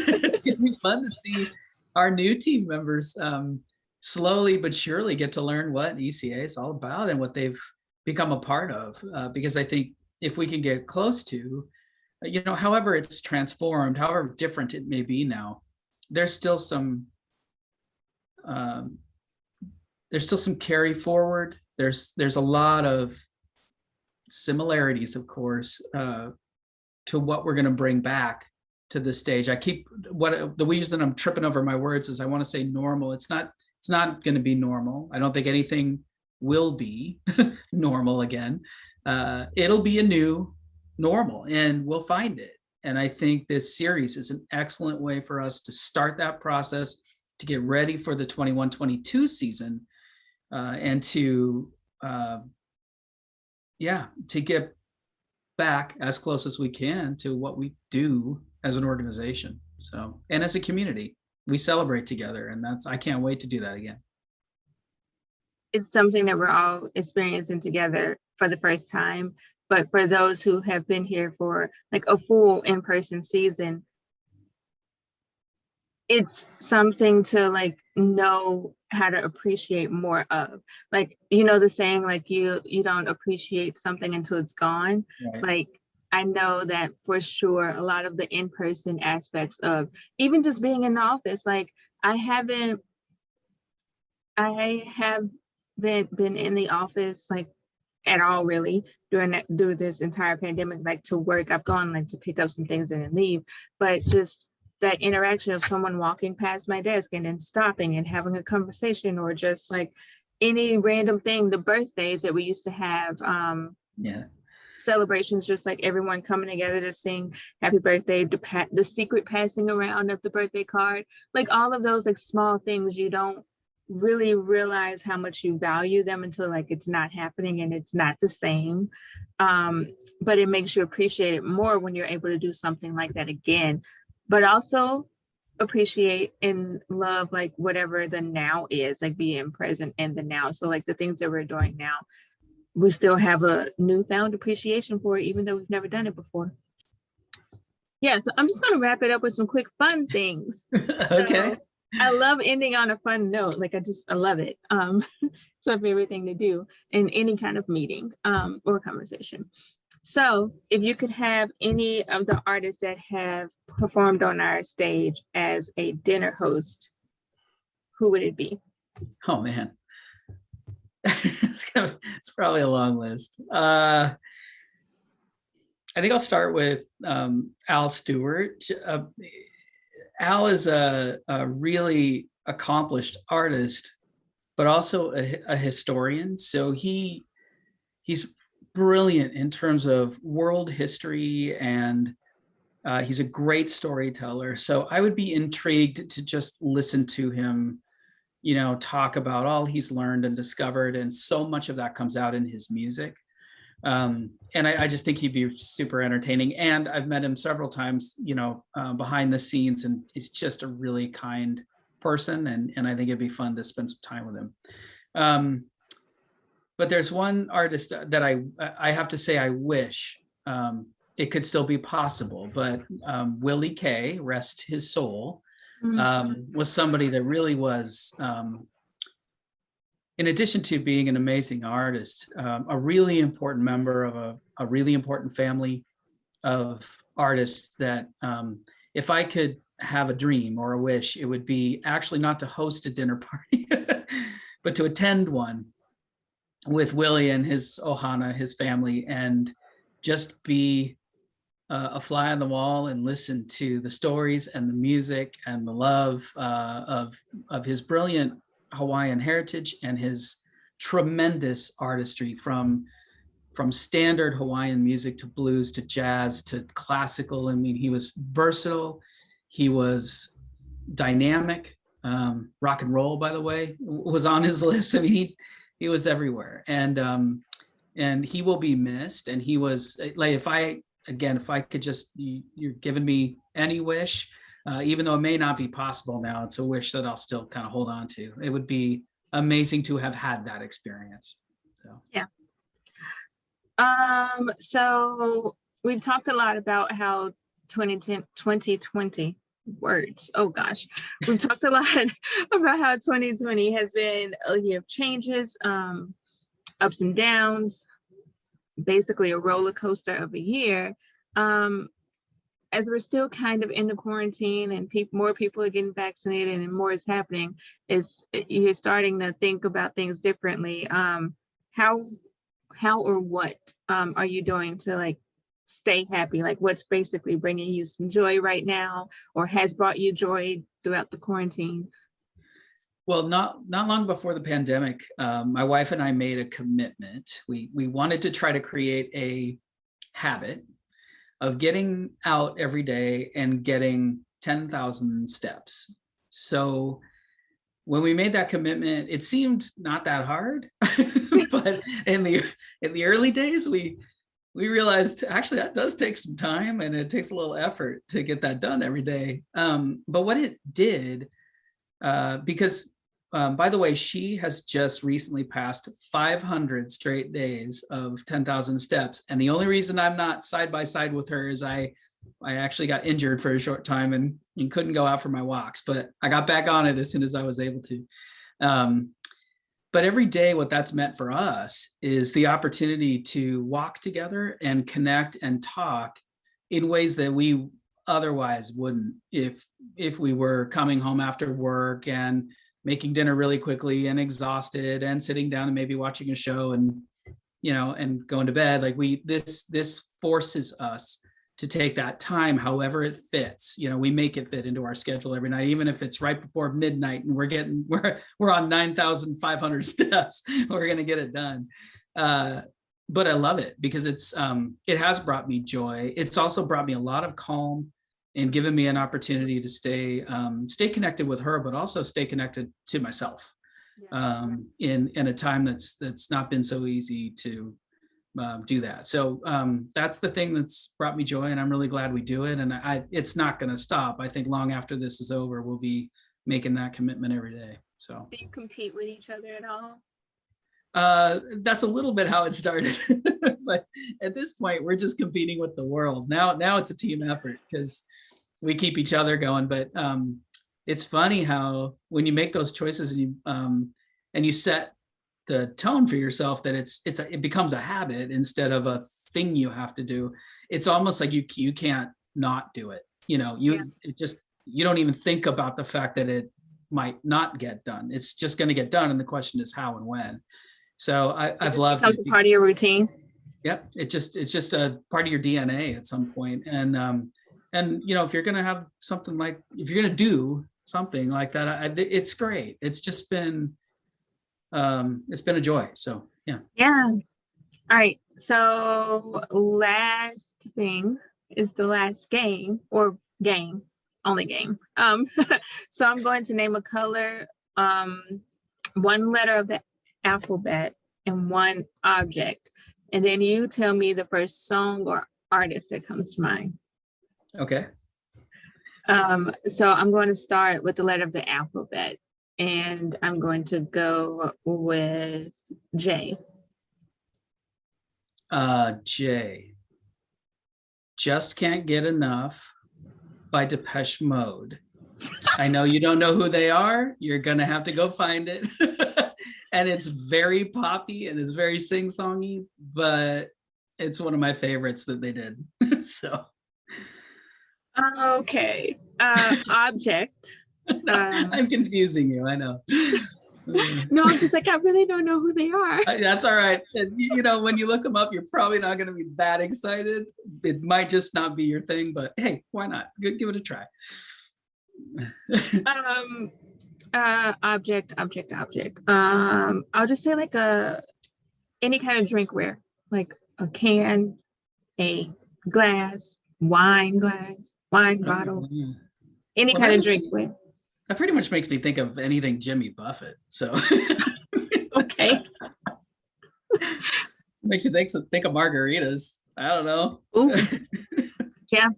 It's going to be fun to see our new team members slowly but surely get to learn what ECA is all about and what they've become a part of. Because I think if we can get close to, however it's transformed, however different it may be now, there's still some carry forward. There's a lot of similarities, of course, to what we're going to bring back to the stage. The reason I'm tripping over my words is I want to say normal. It's not going to be normal. I don't think anything will be normal again. It'll be a new normal, and we'll find it. And I think this series is an excellent way for us to start that process, to get ready for the 21-22 season, and to get back as close as we can to what we do as an organization. So, and as a community, we celebrate together, and I can't wait to do that again. It's something that we're all experiencing together for the first time. But for those who have been here for like a full in-person season, it's something to like know how to appreciate more of. Like, the saying, like you don't appreciate something until it's gone. Right. Like, I know that for sure a lot of the in-person aspects of even just being in the office, like I have been in the office like at all really during this entire pandemic, like to work. I've gone like to pick up some things and then leave, but just that interaction of someone walking past my desk and then stopping and having a conversation, or just like any random thing, the birthdays that we used to have, celebrations, just like everyone coming together to sing happy birthday, the secret passing around of the birthday card, like all of those like small things, you don't really realize how much you value them until like it's not happening and it's not the same. But it makes you appreciate it more when you're able to do something like that again, but also appreciate and love like whatever the now is, like being present in the now. So like the things that we're doing now, we still have a newfound appreciation for it, even though we've never done it before. Yeah, so I'm just going to wrap it up with some quick fun things. Okay. So, I love ending on a fun note. Like I love it. It's my favorite thing to do in any kind of meeting or conversation. So if you could have any of the artists that have performed on our stage as a dinner host, who would it be? Oh man. It's probably a long list. I think I'll start with Al Stewart. Al is a really accomplished artist, but also a historian. So he's brilliant in terms of world history, and he's a great storyteller. So I would be intrigued to just listen to him, talk about all he's learned and discovered, and so much of that comes out in his music. And I just think he'd be super entertaining. And I've met him several times, behind the scenes, and he's just a really kind person. And I think it'd be fun to spend some time with him. But there's one artist that I have to say I wish it could still be possible, but Willie K, rest his soul, was somebody that really was, in addition to being an amazing artist, a really important member of a really important family of artists that if I could have a dream or a wish, it would be actually not to host a dinner party, but to attend one with Willie and his Ohana, his family, and just be a fly on the wall and listen to the stories and the music and the love of his brilliant Hawaiian heritage and his tremendous artistry, from standard Hawaiian music to blues to jazz to classical. I mean, he was versatile. He was dynamic. Rock and roll, by the way, was on his list. I mean, he was everywhere, and he will be missed. And he was like, if I could just, you're giving me any wish, even though it may not be possible now, it's a wish that I'll still kind of hold on to. It would be amazing to have had that experience. So yeah. So we've talked a lot about how 2020 words. Oh gosh, we've talked a lot about how 2020 has been a year of changes, ups and downs, basically a roller coaster of a year. Um, as we're still kind of in the quarantine and more people are getting vaccinated and more is happening, is you're starting to think about things differently. How or what are you doing to like stay happy? Like what's basically bringing you some joy right now, or has brought you joy throughout the quarantine? Well, not long before the pandemic, my wife and I made a commitment. We wanted to try to create a habit of getting out every day and getting 10,000 steps. So when we made that commitment, it seemed not that hard, but in the early days, we realized actually that does take some time and it takes a little effort to get that done every day. But what it did, because by the way, she has just recently passed 500 straight days of 10,000 steps. And the only reason I'm not side by side with her is I actually got injured for a short time and couldn't go out for my walks, but I got back on it as soon as I was able to. But every day, what that's meant for us is the opportunity to walk together and connect and talk in ways that we otherwise wouldn't if we were coming home after work and making dinner really quickly and exhausted and sitting down and maybe watching a show and and going to bed. Like this forces us to take that time however it fits. We make it fit into our schedule every night, even if it's right before midnight and we're on 9,500 steps, we're going to get it done. But I love it because it has brought me joy. It's also brought me a lot of calm and given me an opportunity to stay connected with her, but also stay connected to myself. In a time that's not been so easy to do that. So that's the thing that's brought me joy, and I'm really glad we do it. And it's not going to stop. I think long after this is over, we'll be making that commitment every day. So do you compete with each other at all? That's a little bit how it started. But at this point, we're just competing with the world. Now it's a team effort because we keep each other going. But it's funny how when you make those choices and you set the tone for yourself that it becomes a habit instead of a thing you have to do. It's almost like you can't not do it. You don't even think about the fact that it might not get done. It's just going to get done, and the question is how and when. So I've loved it. It's a part of your routine. Yep, it's just a part of your DNA at some point. And if you're gonna have something like, if you're gonna do something like that, it's great. It's just been it's been a joy. So yeah. All right. So last thing is the last game, or game, only game. So I'm going to name a color, one letter of the alphabet, and one object, and then you tell me the first song or artist that comes to mind. Okay. So I'm going to start with the letter of the alphabet, and I'm going to go with J. J. Just Can't Get Enough by Depeche Mode. I know you don't know who they are. You're gonna have to go find it. And it's very poppy and it's very sing-songy, but it's one of my favorites that they did. So okay. Object. I'm confusing you, I know. No, I'm just like, I really don't know who they are. That's all right. And, when you look them up, you're probably not going to be that excited. It might just not be your thing, but hey, why not? Give it a try. Object. I'll just say like any kind of drinkware, like a can, a glass, wine bottle, any kind of drinkware. That pretty much makes me think of anything Jimmy Buffett. So okay. Makes you think of margaritas. I don't know. Ooh. Yeah.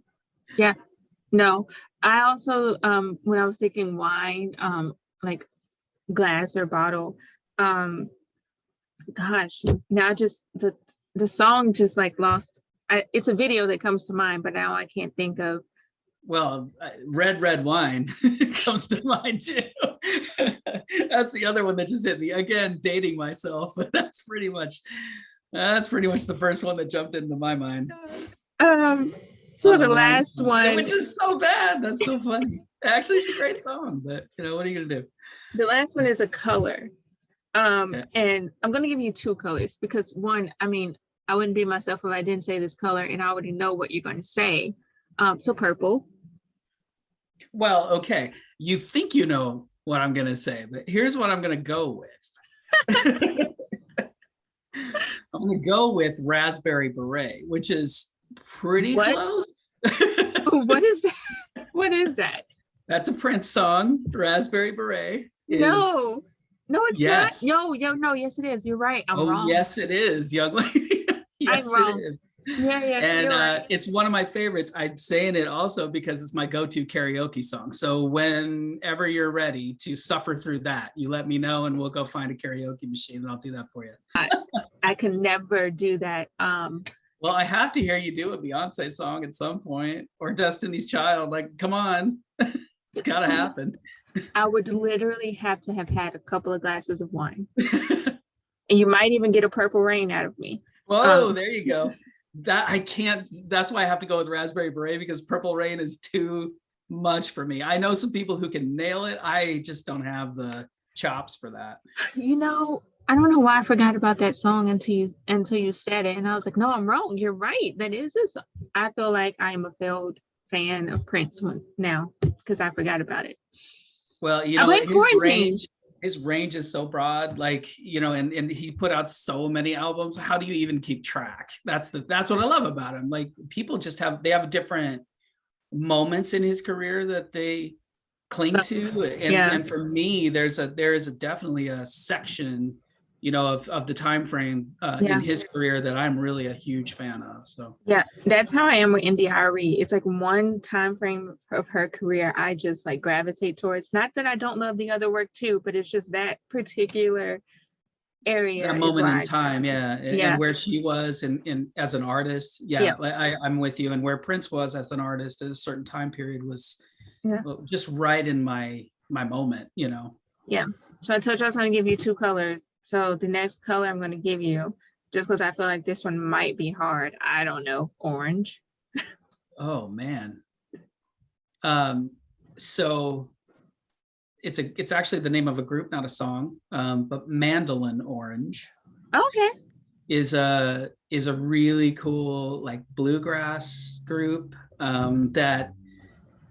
No, I also when I was thinking wine, like glass or bottle, gosh, now just the song just like lost. It's a video that comes to mind, but now I can't think of Well, red wine comes to mind too. That's the other one that just hit me. Again, dating myself, but that's pretty much the first one that jumped into my mind. So On the wrong last song, one, which is so bad. That's so funny. Actually, it's a great song, but what are you gonna do? the last one is a color. Okay. And I'm gonna give you two colors because one, I mean, I wouldn't be myself if I didn't say this color, and I already know what you're gonna say. So purple. Well, okay. You think you know what I'm gonna say, but here's what I'm gonna go with. I'm gonna go with Raspberry Beret, which is pretty What? close. What is that? What is that? That's a Prince song. Raspberry Beret is No, no, it's not. yes. No, no, yes, it is. You're right. I'm Oh, wrong. yes, it is, young lady. Yes, I'm wrong. it is. Yeah, And you're right. it's one of my favorites. I'm saying it also because it's my go-to karaoke song. So whenever you're ready to suffer through that, you let me know and we'll go find a karaoke machine and I'll do that for you. I can never do that. Well, I have to hear you do a Beyonce song at some point or Destiny's Child. Like, come on. It's got to happen. I would literally have to have had a couple of glasses of wine. And you might even get a Purple Rain out of me. Whoa, there you go. That I can't, that's why I have to go with Raspberry Beret because Purple Rain is too much for me. I know some people who can nail it. I just don't have the chops for that. You know, I don't know why I forgot about that song until you said it. And I was like, no, I'm wrong. You're right. That is this. I feel like I am a failed fan of Prince now because I forgot about it. Well, I blame quarantine. His range is so broad, like, and he put out so many albums. How do you even keep track? That's what I love about him. Like people just have different moments in his career that they cling to. And for me, there is definitely a section, of the time frame in his career that I'm really a huge fan of. So yeah, that's how I am with India.Arie. It's like one time frame of her career I just like gravitate towards. Not that I don't love the other work too, but it's just that particular area. That moment in time, and where she was in as an artist, I'm with you. And where Prince was as an artist at a certain time period was just right in my moment, Yeah. So I told you I was going to give you two colors. So the next color I'm going to give you, just because I feel like this one might be hard, I don't know, orange. Oh man. So it's actually the name of a group, not a song. But Mandolin Orange. Okay. Is a really cool like bluegrass group that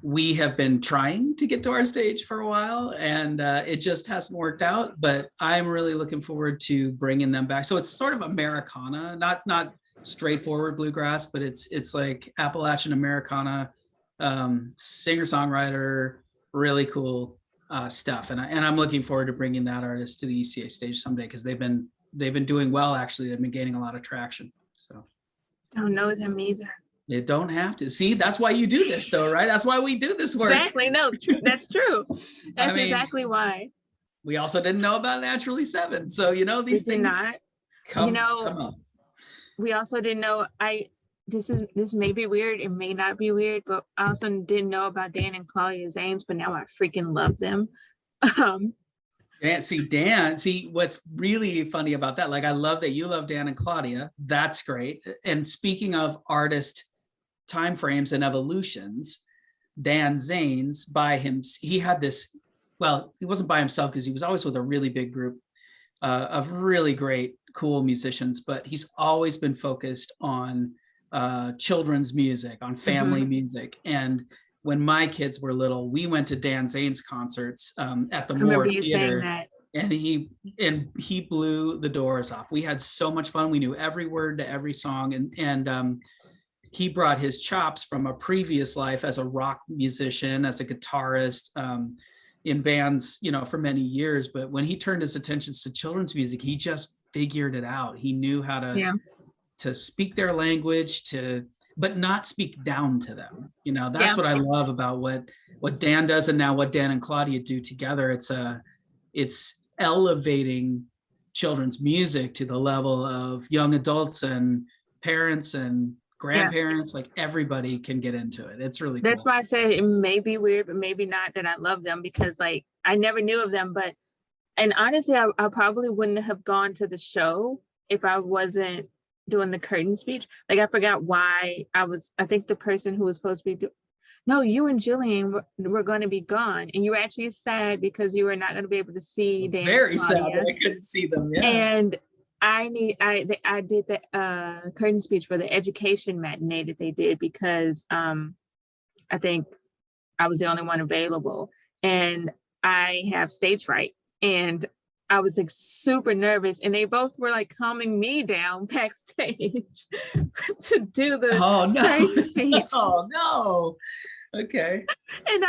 we have been trying to get to our stage for a while, and it just hasn't worked out. But I'm really looking forward to bringing them back. So it's sort of Americana, not straightforward bluegrass, but it's like Appalachian Americana, singer-songwriter, really cool stuff. And I'm looking forward to bringing that artist to the ECA stage someday because they've been doing well. Actually, they've been gaining a lot of traction. So don't know them either. You don't have to. See, that's why you do this though, right? That's why we do this work. Exactly. No, that's true. That's exactly why. We also didn't know about Naturally Seven. So, these things not. come up. We also didn't know, this may be weird, it may not be weird, but I also didn't know about Dan and Claudia Zanes, but now I freaking love them. Dan, what's really funny about that, like I love that you love Dan and Claudia. That's great. And speaking of artist timeframes and evolutions, Dan Zanes he had this, well, he wasn't by himself because he was always with a really big group of really great, cool musicians, but he's always been focused on children's music, on family music. And when my kids were little, we went to Dan Zanes concerts at the Moore Theater, and he blew the doors off. We had so much fun. We knew every word to every song, and he brought his chops from a previous life as a rock musician, as a guitarist in bands, for many years. But when he turned his attentions to children's music, he just figured it out. He knew how to speak their language, but not speak down to them. That's what I love about what Dan does, and now what Dan and Claudia do together. It's elevating children's music to the level of young adults and parents and grandparents, like everybody can get into it. It's really That's cool. why I said it may be weird, but maybe not that I love them, because like I never knew of them. But and honestly, I probably wouldn't have gone to the show if I wasn't doing the curtain speech. Like I forgot why I think the person who was supposed to be no, you and Jillian were going to be gone, and you were actually sad because you were not going to be able to see Dan Very and sad Claudia. that I couldn't see them. Yeah. And I did the curtain speech for the education matinee that they did because I think I was the only one available, and I have stage fright, and I was like super nervous, and they both were like calming me down backstage to do the Oh no. curtain speech. Oh no. Okay. And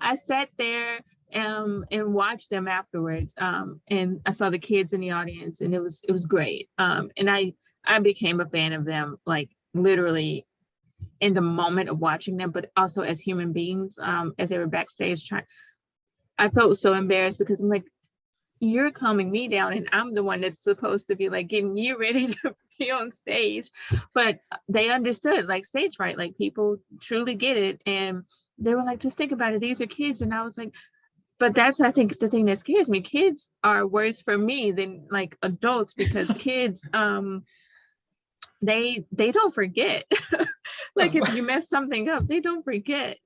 I sat there and watched them afterwards. And I saw the kids in the audience, and it was great. And I became a fan of them, like literally in the moment of watching them, but also as human beings, as they were backstage trying. I felt so embarrassed because I'm like, you're calming me down, and I'm the one that's supposed to be like getting you ready to be on stage. But they understood, like stage fright, like people truly get it. And they were like, just think about it, these are kids. And I was like, but that's, I think, the thing that scares me. Kids are worse for me than like adults, because kids they don't forget. Like if you mess something up, they don't forget.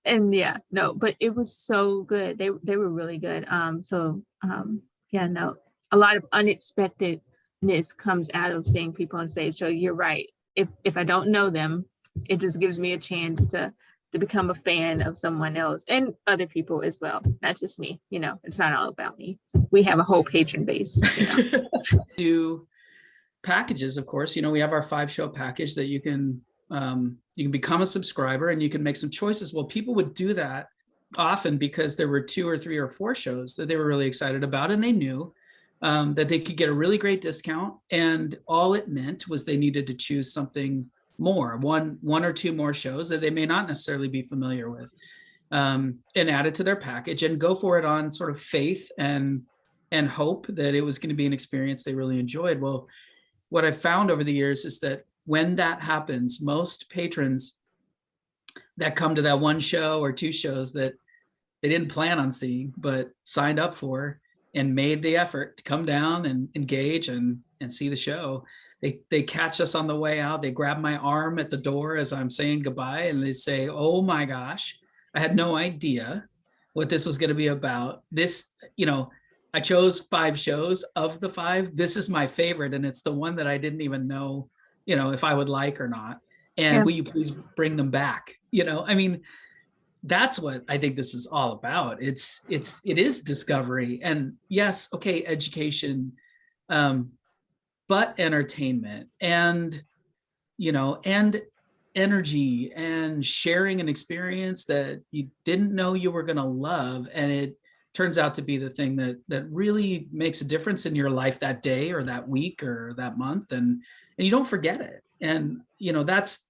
And yeah, no, but it was so good. They were really good. Yeah, no, a lot of unexpectedness comes out of seeing people on stage. So you're right. If I don't know them, it just gives me a chance to become a fan of someone else and other people as well. Not just me, it's not all about me. We have a whole patron base, Do packages, of course, we have our 5-show package that you can become a subscriber and you can make some choices. Well, people would do that often because there were 2 or 3 or 4 shows that they were really excited about, and they knew that they could get a really great discount, and all it meant was they needed to choose something more, one or 2 more shows that they may not necessarily be familiar with, and add it to their package and go for it on sort of faith and hope that it was going to be an experience they really enjoyed. Well, what I've found over the years is that when that happens, most patrons that come to that 1 show or 2 shows that they didn't plan on seeing but signed up for and made the effort to come down and engage and see the show, they catch us on the way out. They grab my arm at the door as I'm saying goodbye, and they say, oh my gosh, I had no idea what this was going to be about. This, I chose 5 shows. Of the 5, this is my favorite, and it's the one that I didn't even know, if I would like or not. And will you please bring them back? I mean, that's what I think this is all about. It is discovery, and yes, okay, education, but entertainment and energy and sharing an experience that you didn't know you were going to love, and it turns out to be the thing that really makes a difference in your life that day or that week or that month, and you don't forget it. And that's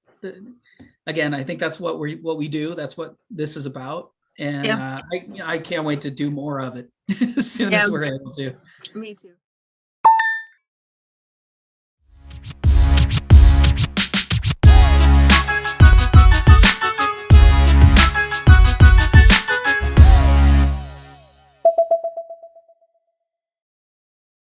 again, I think that's what we do. That's what this is about, and I can't wait to do more of it as soon as we're able to. Me too.